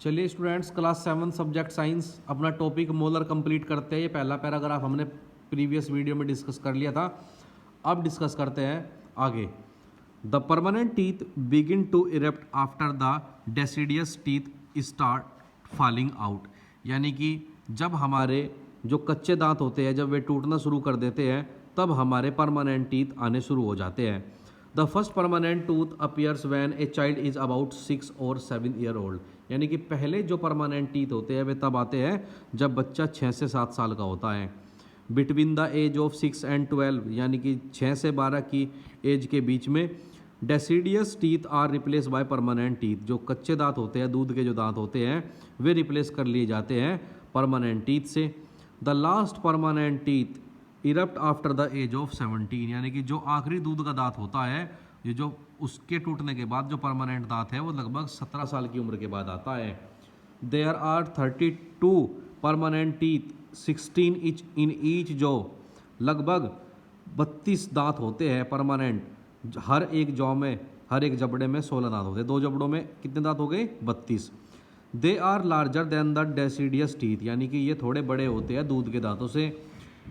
चलिए students, class 7 subject science अपना topic molar complete करते हैं। ये पहला पैराग्राफ हमने प्रीवियस वीडियो में डिस्कस कर लिया था। अब डिस्कस करते हैं आगे। The permanent teeth begin to erupt after the deciduous teeth start falling out. यानी कि जब हमारे जो कच्चे दांत होते हैं जब वे टूटना शुरू कर देते हैं तब हमारे परमानेंट टीथ आने शुरू हो जाते हैं। The first permanent tooth appears when a child is about 6 और 7 ईयर ओल्ड। यानी कि पहले जो परमानेंट टीथ होते हैं वे तब आते हैं जब बच्चा 6 से 7 साल का होता है। Between the age of 6 and 12 यानी कि 6 से 12 की एज के बीच में deciduous teeth are replace by permanent teeth. जो कच्चे दांत होते हैं, दूध के जो दांत होते हैं, वे रिप्लेस कर लिए जाते हैं परमानेंट टीथ से। The last permanent teeth erupt after the age of 17। यानी कि जो आखिरी दूध का दांत होता है, ये जो उसके टूटने के बाद जो परमानेंट दांत है वो लगभग 17 साल की उम्र के बाद आता है। There are 32 permanent teeth 16 inch in each. जो लगभग 32 दांत होते हैं परमानेंट हर एक जौ में, हर एक जबड़े में 16 दांत होते हैं। 2 जबड़ों में कितने दांत हो गए? 32। They are larger than the deciduous teeth. यानी कि ये थोड़े बड़े होते हैं दूध के दांतों से।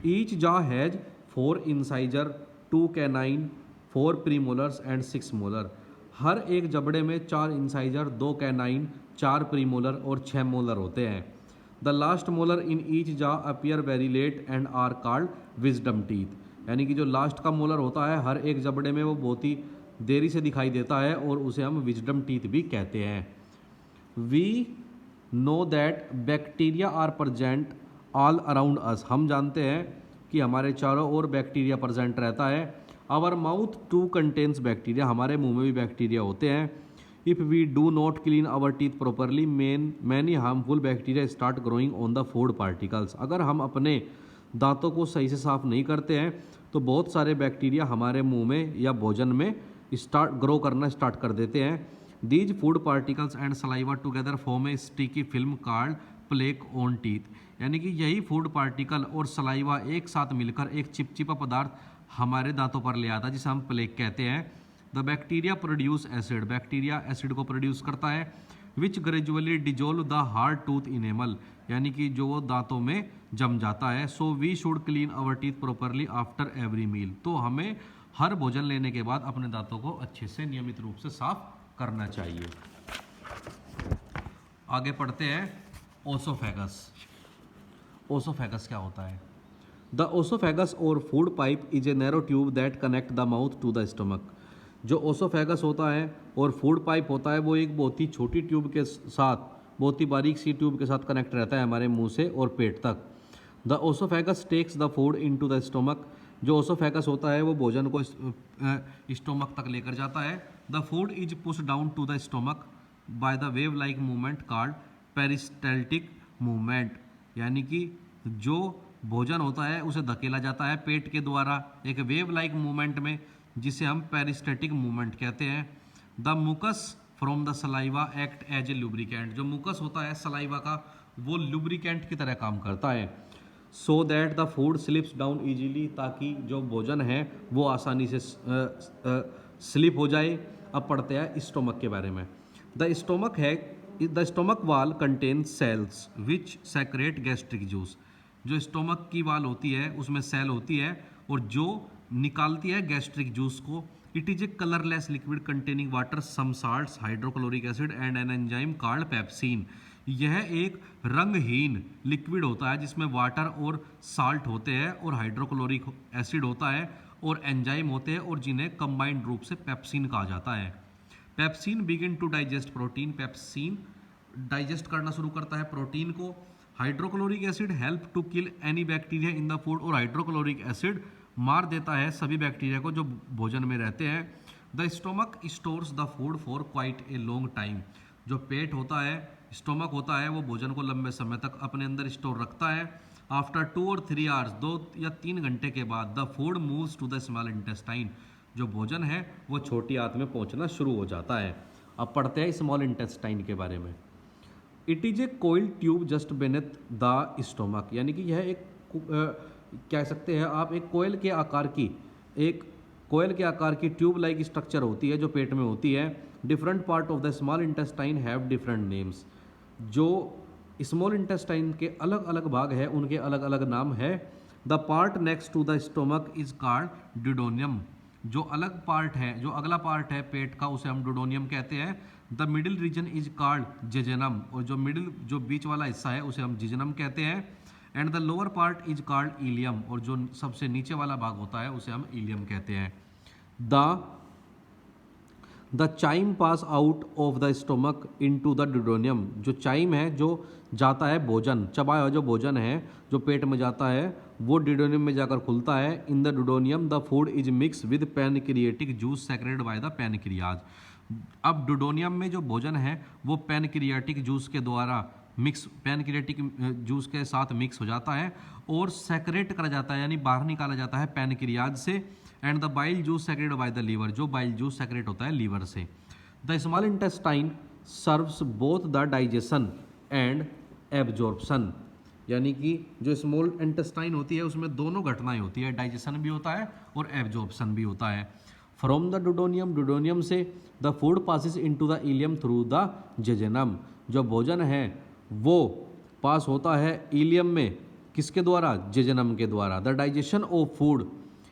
Each jaw has 4 incisor, 2 canine, 4 premolars and 6 molar. हर एक जबड़े में 4 इंसाइजर, 2 कैनाइन, 4 प्रीमोलर और 6 मोलर होते हैं। The last molar in each jaw appear very late and are called wisdom teeth. यानी कि जो लास्ट का मोलर होता है हर एक जबड़े में वो बहुत ही देरी से दिखाई देता है और उसे हम विजडम टीथ भी कहते हैं। We know that bacteria are present all around us. हम जानते हैं कि हमारे चारों ओर बैक्टीरिया प्रेजेंट रहता है। Our mouth too contains bacteria. हमारे मुंह में भी बैक्टीरिया होते हैं। If we do not clean our teeth properly many harmful bacteria start growing on the food particles. अगर हम अपने दांतों को सही से साफ नहीं करते हैं तो बहुत सारे बैक्टीरिया हमारे मुंह में या भोजन में ग्रो करना स्टार्ट कर देते हैं। These food particles and saliva together form A sticky film called plaque on teeth. यानी कि यही फूड पार्टिकल और सलाइवा एक साथ मिलकर एक चिपचिपा पदार्थ हमारे दांतों पर ले आता है जिसे हम प्लेक कहते हैं। The bacteria produce acid. Bacteria acid को प्रोड्यूस करता है which gradually dissolve the hard tooth enamel. यानी कि जो वो दांतों में जम जाता है। So we should clean our teeth properly after every meal. तो हमें हर भोजन लेने के बाद अपने दांतों को अच्छे से नियमित रूप से साफ करना चाहिए। आगे पढ़ते हैं ओसोफेगस। ओसोफेगस क्या होता है? The oesophagus or food pipe is a narrow tube that connect the mouth to the stomach. जो ओसोफेगस होता है और फूड पाइप होता है वो एक बहुत ही छोटी ट्यूब के साथ, बहुत ही बारीक सी ट्यूब के साथ कनेक्ट रहता है हमारे मुंह से और पेट तक। The oesophagus takes the food into the stomach. जो ओसोफेगस होता है वो भोजन को स्टोमक तक लेकर जाता है। The food is push down to the stomach by the wave like movement called peristaltic movement. यानी कि जो भोजन होता है उसे धकेला जाता है पेट के द्वारा एक वेव लाइक मूवमेंट में, जिसे हम पेरिस्टेटिक मूवमेंट कहते हैं। The mucus from the saliva act as a lubricant. जो मुकस होता है सलाइवा का वो लुब्रिकेंट की तरह काम करता है। So that the food slips down easily. ताकि जो भोजन है वो आसानी से स्लिप हो जाए। अब पढ़ते हैं स्टोमक के बारे में। The stomach wall contain cells which secrete gastric juice. जो स्टोमक की वाल होती है उसमें सेल होती है और जो निकालती है गैस्ट्रिक जूस को। It is a colourless liquid containing water, some salts, hydrochloric acid and an enzyme called pepsin. यह एक रंगहीन लिक्विड होता है जिसमें वाटर और साल्ट होते हैं और हाइड्रोक्लोरिक एसिड होता है और एंजाइम होते हैं और जिन्हें कंबाइंड रूप से पेप्सिन कहा जाता है। Pepsin begin to digest protein. Pepsin digest करना शुरू करता है प्रोटीन को। Hydrochloric acid help to kill any bacteria in the food. और हाइड्रोक्लोरिक एसिड मार देता है सभी बैक्टीरिया को जो भोजन में रहते हैं। The stomach stores the food for quite a long time. जो पेट होता है, स्टोमक होता है, वो भोजन को लंबे समय तक अपने अंदर स्टोर रखता है। आफ्टर 2 और 3 आवर्स, 2 या 3 घंटे के बाद the food moves to the small intestine. जो भोजन है वो छोटी आंत में पहुंचना शुरू हो जाता है। अब पढ़ते हैं स्मॉल इंटेस्टाइन के बारे में। It is a coil tube just beneath the stomach. यानी कि यह एक कह सकते हैं आप एक कोयल के आकार की ट्यूब लाइक स्ट्रक्चर होती है जो पेट में होती है। Different part of the small intestine have different names. जो स्मॉल इंटेस्टाइन के अलग अलग भाग है उनके अलग अलग नाम है। The part next to the stomach is called duodenum. जो अलग पार्ट है, जो अगला पार्ट है पेट का, उसे हम ड्यूडोनियम कहते हैं। The middle region is called jejunum, और जो मिडिल जो बीच वाला हिस्सा है उसे हम जिजनम कहते हैं। And the lower part is called ileum, और जो सबसे नीचे वाला भाग होता है उसे हम इलियम कहते हैं। The chyme pass out of the stomach into the duodenum. जो चाइम है जो जाता है भोजन, चबाया हुआ जो भोजन है जो पेट में जाता है वो ड्यूडोनियम में जाकर खुलता है। In the duodenum the food is mix with pancreatic juice secreted by the pancreas. अब ड्यूडोनियम में जो भोजन है वो पैनक्रियाटिक जूस के द्वारा मिक्स, पैनक्रियाटिक जूस के साथ मिक्स हो जाता है और सेक्रेट करा जाता है, यानी बाहर निकाला जाता है पैनक्रियाज से। And the bile juice secreted by the liver, जो बाइल जूस सेक्रेट होता है लीवर से। The small intestine serves both the digestion and absorption, यानी कि जो स्मॉल इंटेस्टाइन होती है उसमें दोनों घटनाएं होती है, डाइजेशन भी होता है और एब्जॉर्प्शन भी होता है। फ्रॉम द ड्यूडोनियम, ड्यूडोनियम से the food passes into the ilium through the jejunum. जो भोजन है वो पास होता है इलियम में, किसके द्वारा? जेजेनम के द्वारा। The digestion of food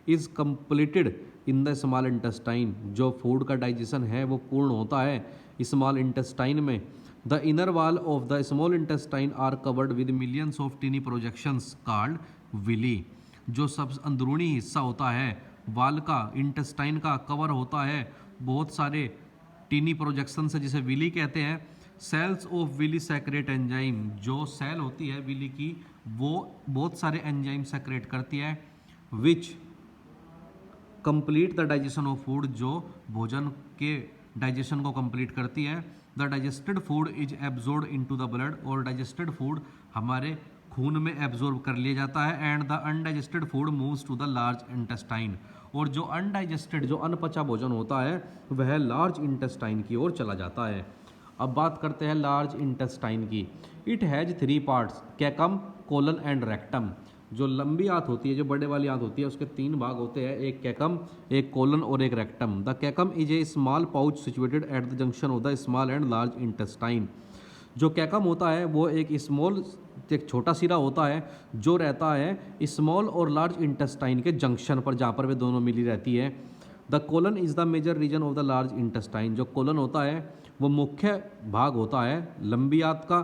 is completed in the small intestine. जो फूड का डाइजेशन है वो पूर्ण होता है स्मॉल इंटेस्टाइन में। The inner wall of the small intestine are covered with millions of tiny projections called villi. जो सब अंदरूनी हिस्सा होता है वाल का, इंटेस्टाइन का, कवर होता है बहुत सारे टीनी प्रोजेक्शन से, जिसे विली कहते हैं। Cells of villi secrete enzyme, जो सेल होती है विली की वो बहुत सारे एंजाइम सेक्रेट करती है। Which complete the digestion of food, जो भोजन के डाइजेशन को कंप्लीट करती है। The digested food is absorb into the blood, और डाइजेस्टेड फूड हमारे खून में एब्जॉर्ब कर लिया जाता है। And the undigested food moves to the large intestine, और जो अनडाइजेस्टेड, जो अनपचा भोजन होता है वह लार्ज इंटेस्टाइन की ओर चला जाता है। अब बात करते हैं लार्ज इंटेस्टाइन की। It has 3 parts, caecum, colon and rectum. जो लंबी आंत होती है, जो बड़े वाली आंत होती है, उसके 3 भाग होते हैं, एक कैकम, एक कोलन और एक rectum. The caecum is a small pouch situated at the junction of the small and large intestine. जो कैकम होता है वो एक छोटा सिरा होता है जो रहता है स्मॉल और लार्ज इंटेस्टाइन के जंक्शन पर, जहाँ पर वे दोनों मिली रहती है। The colon is the major region of the large intestine. जो कोलन होता है वो मुख्य भाग होता है लंबी आंत का।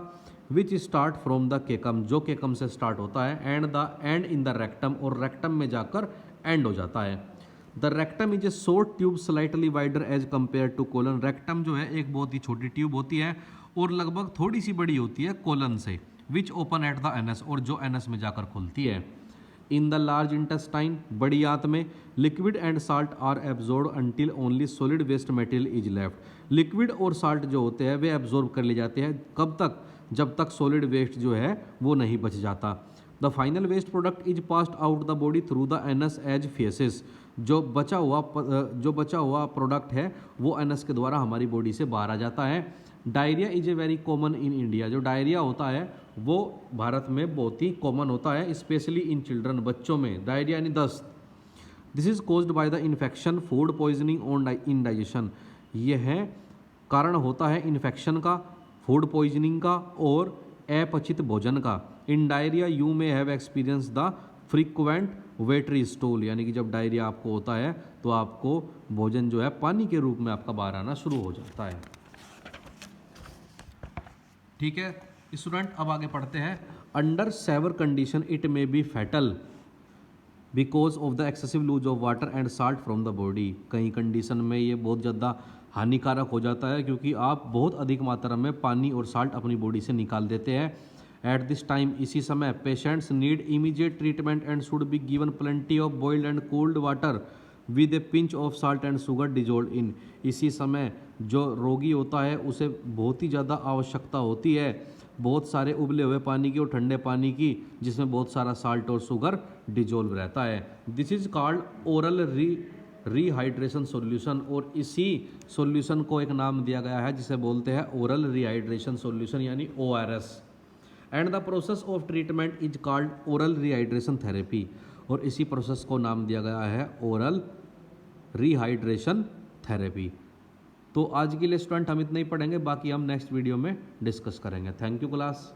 Which start from the caecum, जो केकम से स्टार्ट होता है। And the end in the rectum, और रेक्टम में जाकर एंड हो जाता है। The rectum is a short tube slightly wider as compare to colon. Rectum जो है एक बहुत ही छोटी ट्यूब होती है और लगभग थोड़ी सी बड़ी होती है कोलन से। Which open at the anus, और जो एनस में जाकर खुलती है। इन द लार्ज इंटेस्टाइन, बड़ी आंत में, liquid and salt are absorb until only solid waste material is left. Liquid और साल्ट जो होते हैं वे एब्जॉर्ब कर ले जाते हैं, कब तक? जब तक सॉलिड वेस्ट जो है वो नहीं बच जाता। The final waste product is passed out the body through the anus as faeces. जो बचा हुआ प्रोडक्ट है वो एनस के द्वारा हमारी बॉडी से बाहर आ जाता है। Diarrhoea is a very common in India. जो डायरिया होता है वो भारत में बहुत ही कॉमन होता है, स्पेशली इन चिल्ड्रन, बच्चों में। डायरिया यानी दस्त। This is caused by the infection, food poisoning on indigestion. यह कारण होता है इन्फेक्शन का, फूड पॉइजनिंग का और अपचित भोजन का। इन डायरिया यू में have experience the frequent वेटरी stool, यानी कि जब डायरिया आपको होता है तो आपको भोजन जो है पानी के रूप में आपका बाहर आना शुरू हो जाता है। ठीक है स्टूडेंट, अब आगे पढ़ते हैं। Under severe condition it may be fatal because of the excessive lose of water and salt from the body. कई कंडीशन में ये बहुत ज़्यादा हानिकारक हो जाता है क्योंकि आप बहुत अधिक मात्रा में पानी और साल्ट अपनी बॉडी से निकाल देते हैं। एट दिस टाइम, इसी समय, patients need immediate treatment and should be given plenty of boiled and cooled water with a pinch of salt and sugar dissolved in. इसी समय जो रोगी होता है उसे बहुत ही ज़्यादा आवश्यकता होती है बहुत सारे उबले हुए पानी की और ठंडे पानी की, जिसमें बहुत सारा साल्ट और शुगर डिजोल्व रहता है। This is called oral rehydration solution, और इसी सॉल्यूशन को एक नाम दिया गया है जिसे बोलते हैं ओरल रीहाइड्रेशन सॉल्यूशन यानी ORS। And the process of treatment is called oral rehydration therapy, और इसी प्रोसेस को नाम दिया गया है ओरल रीहाइड्रेशन थेरेपी। तो आज के लिए स्टूडेंट हम इतना ही पढ़ेंगे, बाकी हम नेक्स्ट वीडियो में डिस्कस करेंगे। Thank you class.